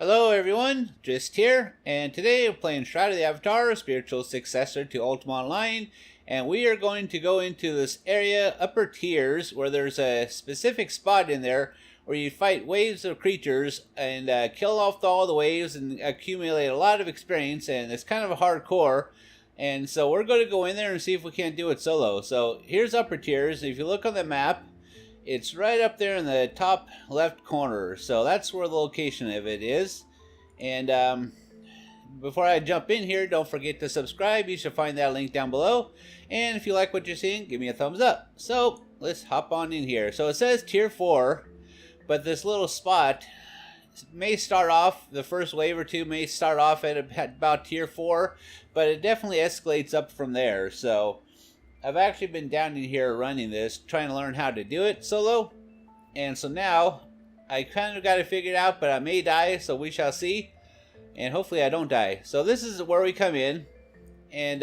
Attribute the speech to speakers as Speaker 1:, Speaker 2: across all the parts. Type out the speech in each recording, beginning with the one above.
Speaker 1: Hello everyone, Just here, and today we're playing Shroud of the Avatar, spiritual successor to Ultima Online, and we are going to go into this area, upper tiers, where there's a specific spot in there where you fight waves of creatures and kill off all the waves and accumulate a lot of experience, and it's kind of a hardcore, and so we're going to go in there and see if we can't do it solo. So here's upper tiers. If you look on the map, it's right up there in the top left corner, so that's where the location of it is. And before I jump in here, don't forget to subscribe. You should find that link down below. And if you like what you're seeing, give me a thumbs up. So let's hop on in here. So it says tier 4, but this little spot may start off, the first wave or two may start off at about tier 4, but it definitely escalates up from there. So I've actually been down in here running this, trying to learn how to do it solo. And so now, I kind of got it figured out, but I may die, so we shall see. And hopefully I don't die. So this is where we come in. And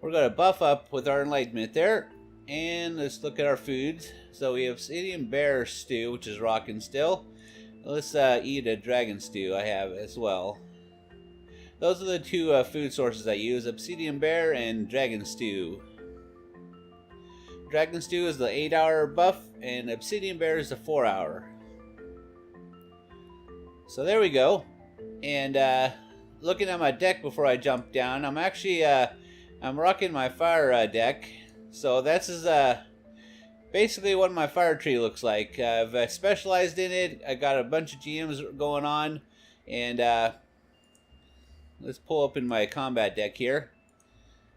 Speaker 1: we're going to buff up with our enlightenment there. And let's look at our foods. So we have obsidian bear stew, which is rocking still. Let's eat a dragon stew I have as well. Those are the two food sources I use, Obsidian Bear and Dragon Stew. Dragon Stew is the 8-hour buff, and Obsidian Bear is the 4-hour. So there we go. And looking at my deck before I jump down, I'm actually, I'm rocking my fire deck. So that's basically what my fire tree looks like. I've specialized in it. I got a bunch of GMs going on, and let's pull up in my combat deck here.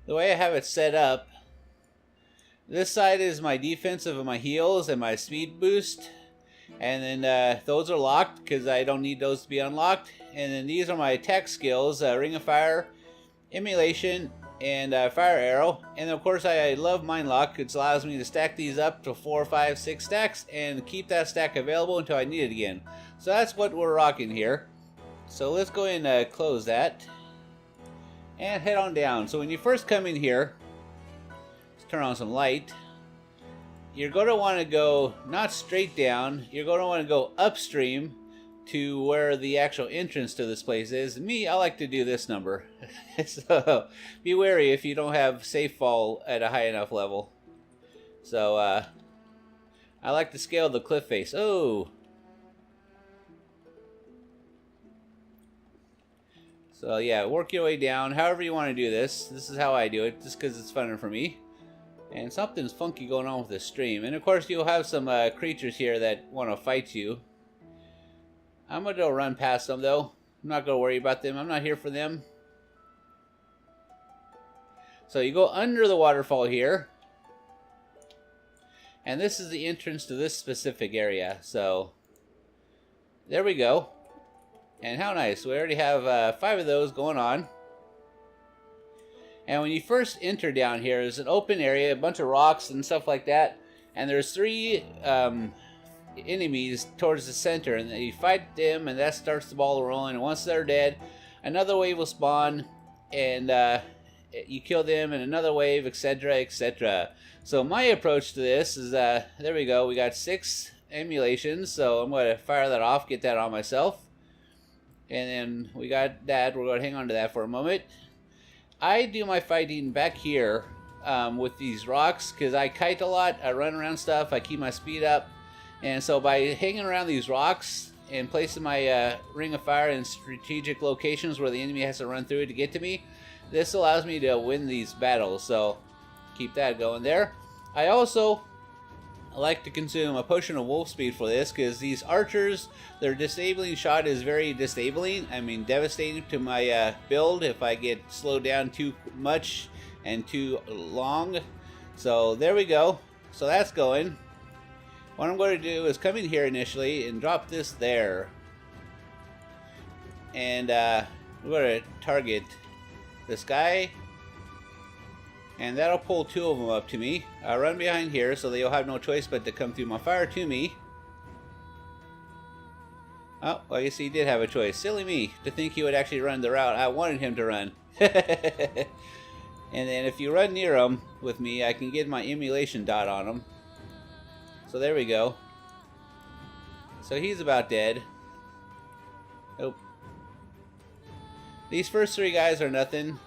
Speaker 1: The way I have it set up, this side is my defensive and my heals and my speed boost. And then those are locked because I don't need those to be unlocked. And then these are my attack skills, Ring of Fire, Immolation, and Fire Arrow. And of course I love Mind Lock. It allows me to stack these up to 4, 5, 6 stacks and keep that stack available until I need it again. So that's what we're rocking here. So let's go ahead and close that and head on down. So when you first come in here, let's turn on some light. You're going to want to go not straight down, you're going to want to go upstream to where the actual entrance to this place is. Me, I like to do this number. So be wary if you don't have safe fall at a high enough level. So I like to scale the cliff face. Oh! So yeah, work your way down, however you want to do this. This is how I do it, just because it's funner for me. And something's funky going on with the stream. And of course you'll have some creatures here that want to fight you. I'm going to go run past them though. I'm not going to worry about them. I'm not here for them. So you go under the waterfall here. And this is the entrance to this specific area. So there we go. And how nice, we already have 5 of those going on. And when you first enter down here, there's an open area, a bunch of rocks and stuff like that. And there's 3 enemies towards the center. And you fight them, and that starts the ball rolling. And once they're dead, another wave will spawn. And you kill them, and another wave, etc., etc. So my approach to this is, there we go, we got 6 emulations. So I'm going to fire that off, get that on myself. And then we got that. We're going to hang on to that for a moment. I do my fighting back here with these rocks because I kite a lot. I run around stuff. I keep my speed up. And so by hanging around these rocks and placing my Ring of Fire in strategic locations where the enemy has to run through it to get to me, this allows me to win these battles. So keep that going there. I also like to consume a potion of wolf speed for this because these archers, their disabling shot is very disabling. I mean, devastating to my build if I get slowed down too much and too long. So there we go. So that's going. What I'm going to do is come in here initially and drop this there. And we're going to target this guy. And that'll pull 2 of them up to me. I'll run behind here so they'll have no choice but to come through my fire to me. Oh, well, I guess he did have a choice. Silly me to think he would actually run the route I wanted him to run. And then if you run near him with me, I can get my immolation dot on him. So there we go. So he's about dead. Nope. These first three guys are nothing,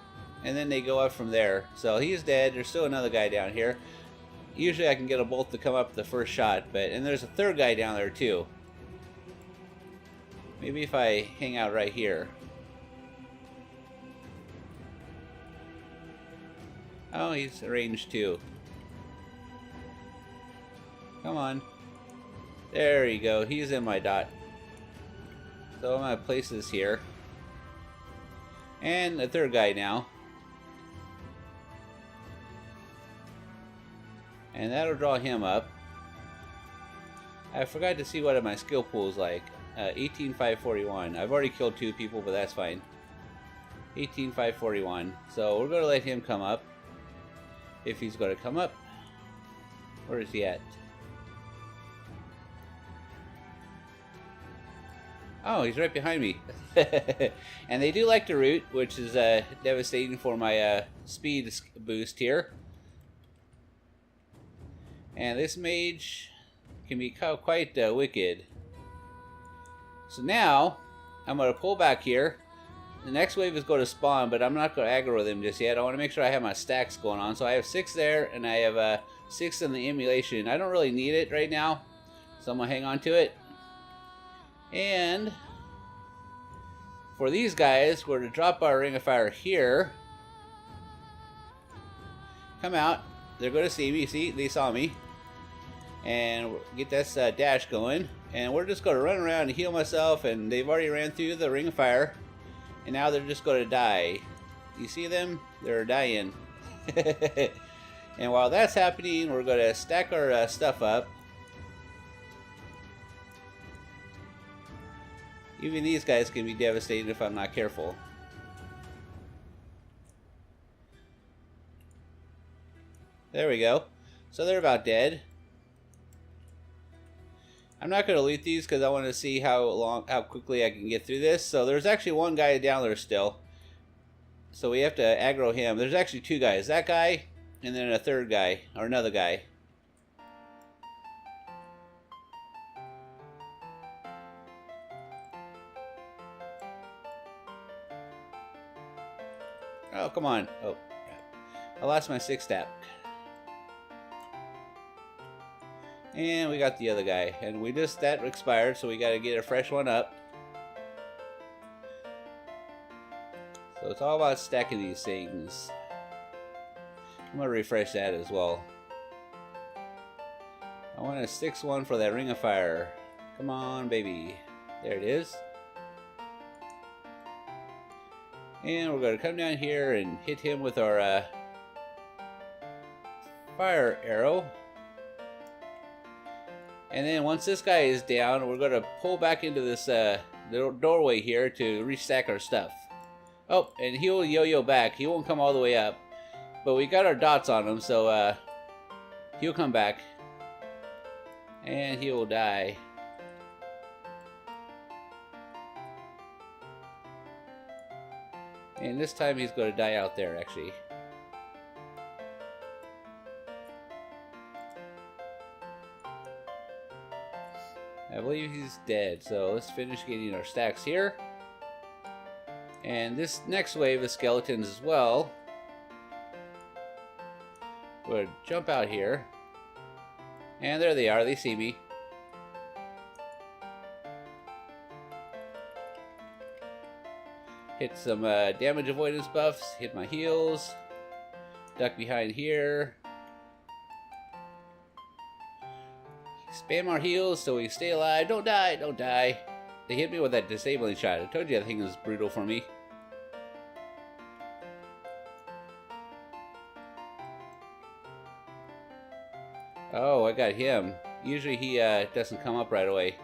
Speaker 1: and then they go up from there. So he's dead. There's still another guy down here. Usually I can get a bolt to come up the first shot, and there's a third guy down there too. Maybe if I hang out right here. Oh, he's range 2. Come on. There you go. He's in my dot. So I'm going to place this here. And the third guy now. And that'll draw him up. I forgot to see what my skill pool is like. 18,541. I've already killed 2 people, but that's fine. 18,541. So we're going to let him come up. If he's going to come up. Where is he at? Oh, he's right behind me. And they do like to root, which is devastating for my speed boost here. And this mage can be quite wicked. So now, I'm going to pull back here. The next wave is going to spawn, but I'm not going to aggro them just yet. I want to make sure I have my stacks going on. So I have 6 there, and I have 6 in the emulation. I don't really need it right now, so I'm going to hang on to it. And for these guys, we're to drop our ring of fire here. Come out. They're going to see me. See, they saw me. And get this dash going. And we're just going to run around and heal myself. And they've already ran through the ring of fire. And now they're just going to die. You see them? They're dying. And while that's happening, we're going to stack our stuff up. Even these guys can be devastated if I'm not careful. There we go. So they're about dead. I'm not going to loot these because I want to see how quickly I can get through this. So there's actually one guy down there still. So we have to aggro him. There's actually 2 guys. That guy and then a third guy or another guy. Oh, come on. Oh, I lost my 6 stack. And we got the other guy. And that expired, so we got to get a fresh one up. So it's all about stacking these things. I'm going to refresh that as well. I want a 6-1 for that ring of fire. Come on, baby. There it is. And we're going to come down here and hit him with our fire arrow. And then once this guy is down, we're going to pull back into this doorway here to restack our stuff. Oh, and he'll yo-yo back. He won't come all the way up. But we got our dots on him, so he'll come back. And he will die. And this time he's going to die out there, actually. I believe he's dead, so let's finish getting our stacks here. And this next wave of skeletons as well. We'll jump out here. And there they are, they see me. Hit some damage avoidance buffs, hit my heals, duck behind here. Spam our heals so we stay alive. Don't die, don't die. They hit me with that disabling shot. I told you that thing was brutal for me. Oh, I got him. Usually he doesn't come up right away.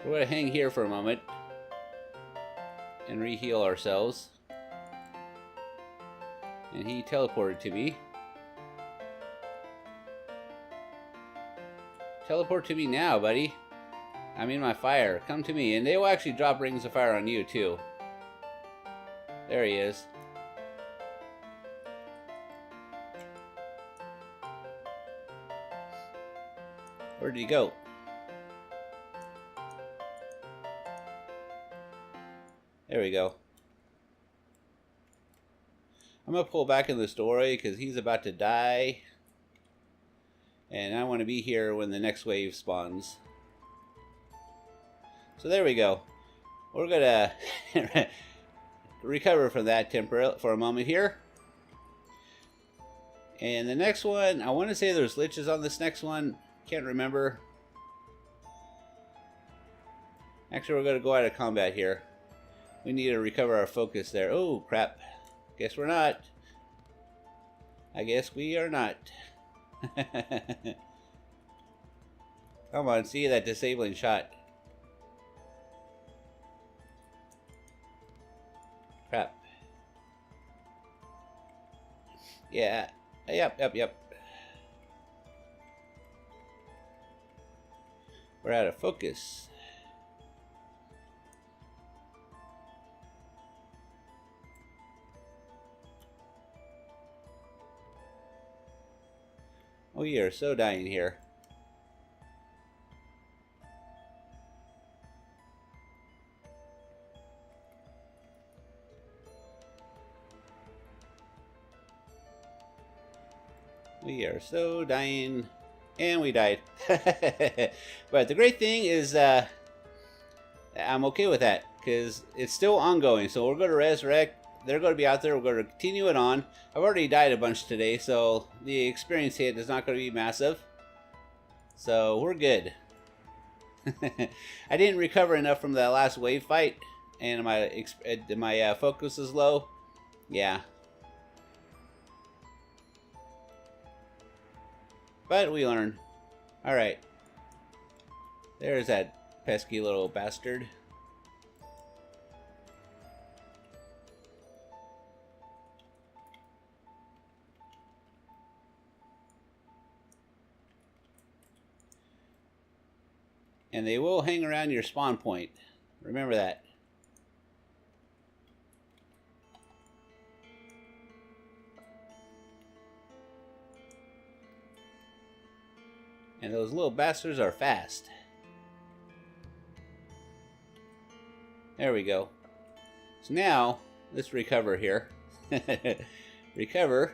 Speaker 1: We're going to hang here for a moment and re-heal ourselves. And he teleported to me. Teleport to me now, buddy. I'm in my fire. Come to me. And they will actually drop rings of fire on you, too. There he is. Where did he go? There we go. I'm going to pull back in this doorway because he's about to die. And I want to be here when the next wave spawns. So there we go. We're going to recover from that for a moment here. And the next one, I want to say there's liches on this next one. Can't remember. Actually, we're going to go out of combat here. We need to recover our focus there. Oh, crap. Guess we're not. I guess we are not. Come on, see that disabling shot. Crap. Yeah. Yep. We're out of focus. We are so dying here. We are so dying. And we died. But the great thing is I'm okay with that because it's still ongoing. So we're going to resurrect. They're going to be out there. We're going to continue it on. I've already died a bunch today, so the experience hit is not going to be massive. So we're good. I didn't recover enough from that last wave fight, and my focus is low. Yeah. But we learn. Alright. There's that pesky little bastard. And they will hang around your spawn point. Remember that. And those little bastards are fast. There we go. So now, let's recover here. Recover.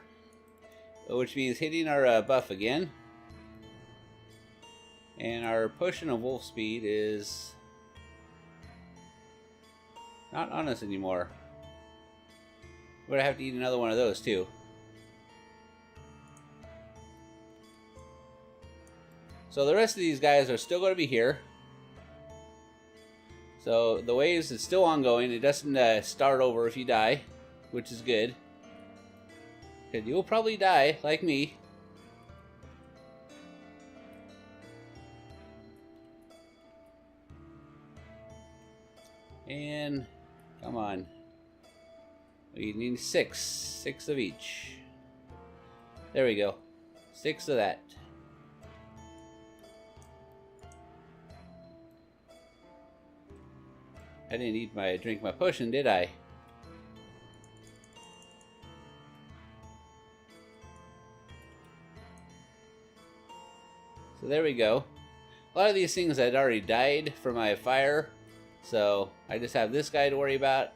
Speaker 1: Which means hitting our buff again. And our potion of wolf speed is not on us anymore. We're gonna have to eat another one of those too. So the rest of these guys are still going to be here. So the waves is still ongoing. It doesn't start over if you die, which is good. Because you'll probably die, like me. And, come on. We need 6. 6 of each. There we go. 6 of that. I didn't eat drink my potion, did I? So there we go. A lot of these things had already died from my fire, so I just have this guy to worry about.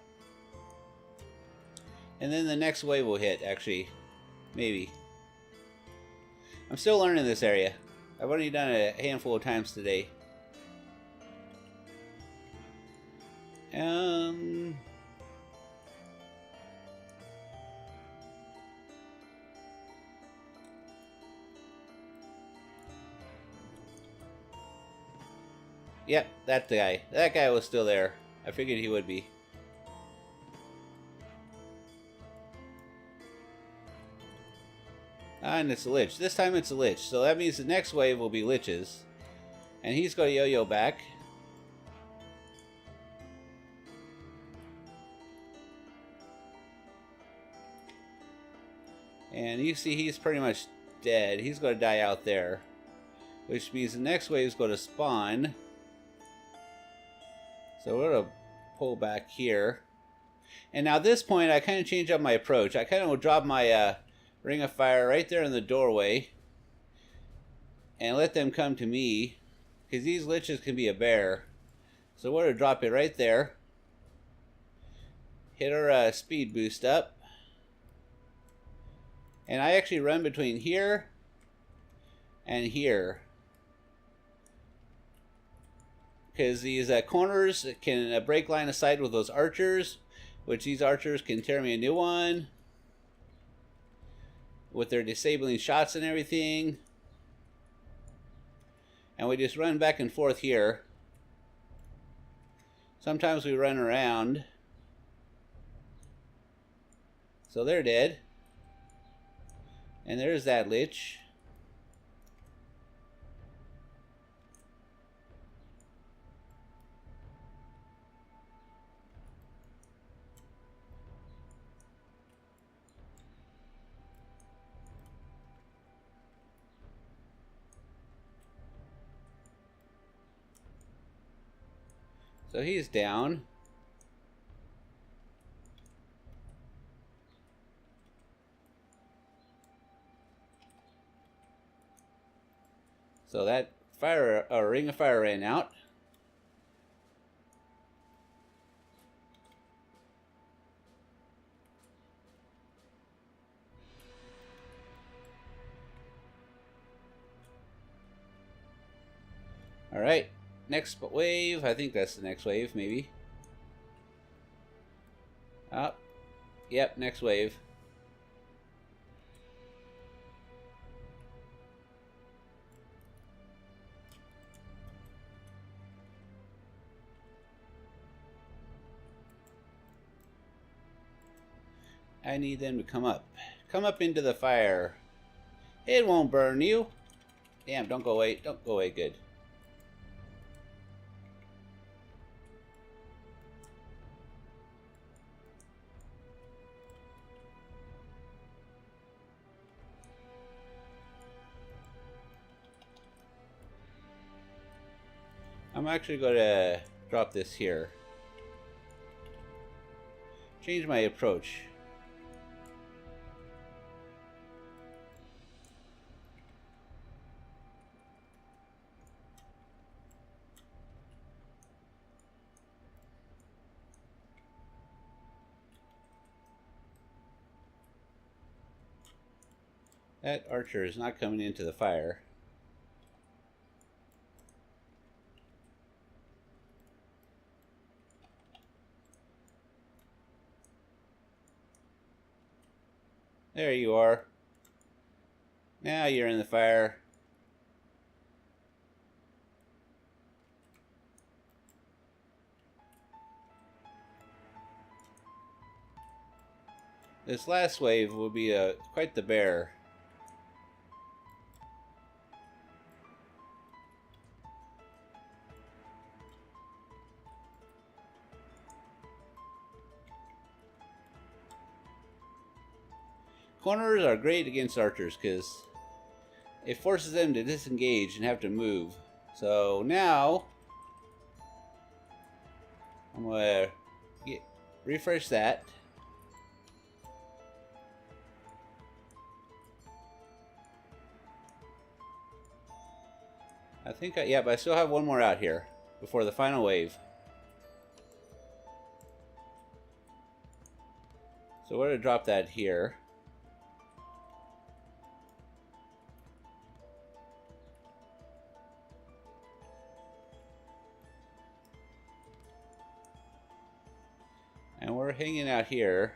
Speaker 1: And then the next wave will hit, actually. Maybe. I'm still learning this area. I've only done it a handful of times today. Yep, that's the guy. That guy was still there. I figured he would be. And it's a lich. This time it's a lich. So that means the next wave will be liches. And he's going to yo-yo back. And you see he's pretty much dead. He's going to die out there. Which means the next wave is going to spawn. So we're going to pull back here. And now at this point, I kind of change up my approach. I kind of will drop my ring of fire right there in the doorway. And let them come to me. Because these liches can be a bear. So we're going to drop it right there. hit our speed boost up. And I actually run between here and here, because these corners can break line of sight with those archers, which these archers can tear me a new one with their disabling shots and everything. And we just run back and forth here. Sometimes we run around. So they're dead. And there's that lich. So he's down. So that fire, ring of fire ran out. All right, next wave. I think that's the next wave, maybe. Oh, yep, next wave. I need them to come up. Come up into the fire. It won't burn you. Damn, don't go away. Don't go away, good. I'm actually going to drop this here. Change my approach. That archer is not coming into the fire. There you are. Now you're in the fire. This last wave will be quite the bear. Corners are great against archers because it forces them to disengage and have to move. So now I'm going to refresh that. I think, yeah, but I still have one more out here before the final wave. So we're going to drop that here. And we're hanging out here.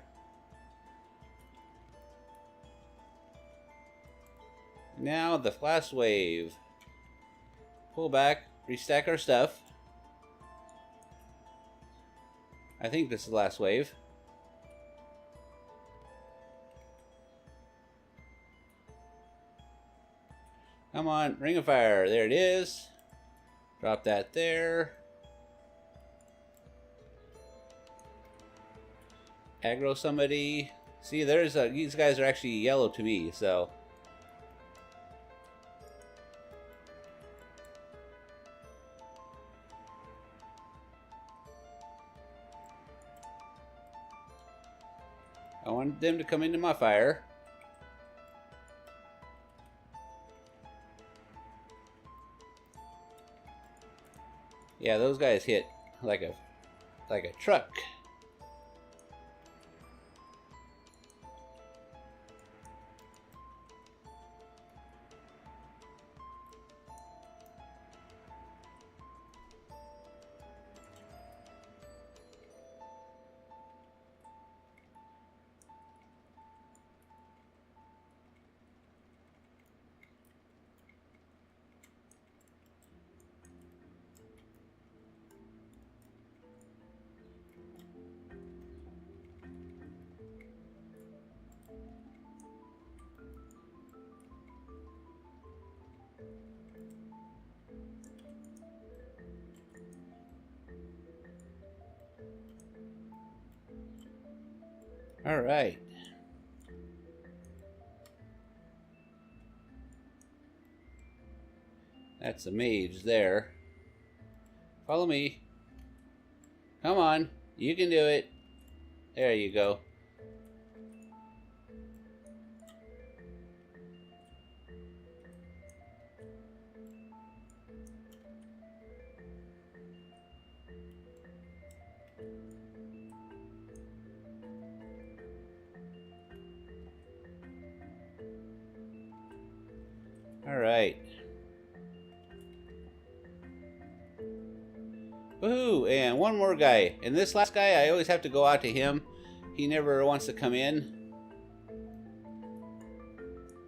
Speaker 1: Now the last wave. Pull back, restack our stuff. I think this is the last wave. Come on, ring of fire. There it is. Drop that there. Aggro somebody. See, there's these guys are actually yellow to me, so. I want them to come into my fire. Yeah, those guys hit like a truck. Alright. That's a mage there. Follow me. Come on. You can do it. There you go. Alright. Woohoo! And one more guy. And this last guy, I always have to go out to him. He never wants to come in.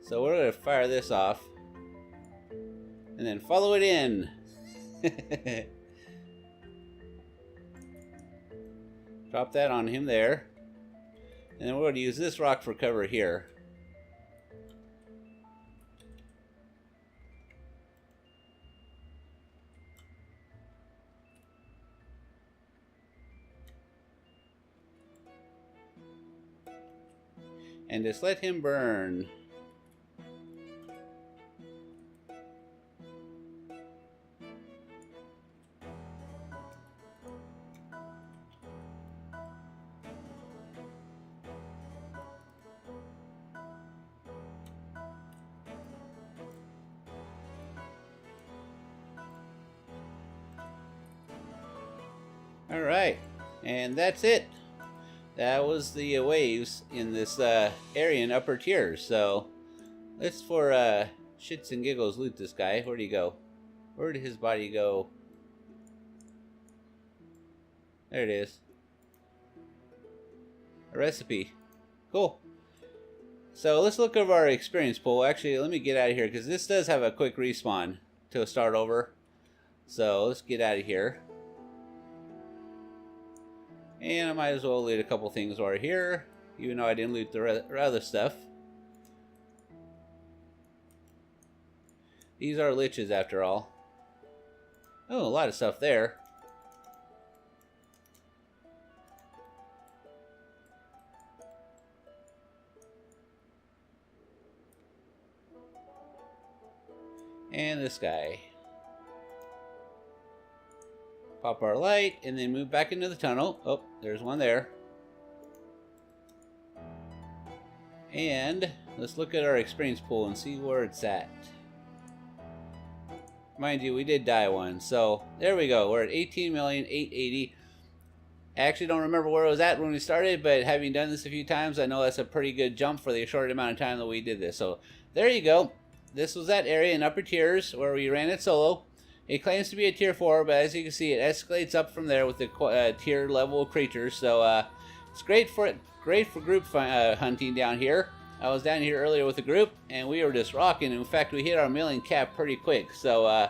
Speaker 1: So we're going to fire this off. And then follow it in. Drop that on him there. And then we're going to use this rock for cover here. And just let him burn. All right, and that's it. That was the waves in this area in upper tiers. So let's, for shits and giggles, loot this guy. Where'd he go? Where did his body go? There it is. A recipe. Cool. So let's look over our experience pool. Actually, let me get out of here because this does have a quick respawn to start over. So let's get out of here. And I might as well loot a couple things while we're here, even though I didn't loot the other stuff. These are liches after all. Oh, a lot of stuff there. And this guy. Pop our light and then move back into the tunnel. Oh, there's one there. And let's look at our experience pool and see where it's at. Mind you, we did die one. So there we go. We're at 18,880,000. I actually don't remember where it was at when we started, but having done this a few times, I know that's a pretty good jump for the short amount of time that we did this. So there you go. This was that area in upper tiers where we ran it solo. It claims to be a tier 4, but as you can see, it escalates up from there with the tier level creatures. So it's great for group hunting down here. I was down here earlier with a group, and we were just rocking. In fact, we hit our million cap pretty quick. So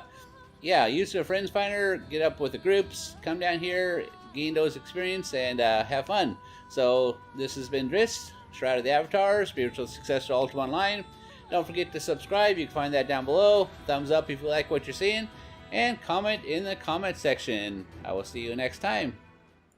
Speaker 1: yeah, use the friends finder, get up with the groups, come down here, gain those experience, and have fun. So this has been Driss, Shroud of the Avatar, Spiritual Successor to Ultima Online. Don't forget to subscribe. You can find that down below. Thumbs up if you like what you're seeing. And comment in the comment section. I will see you next time.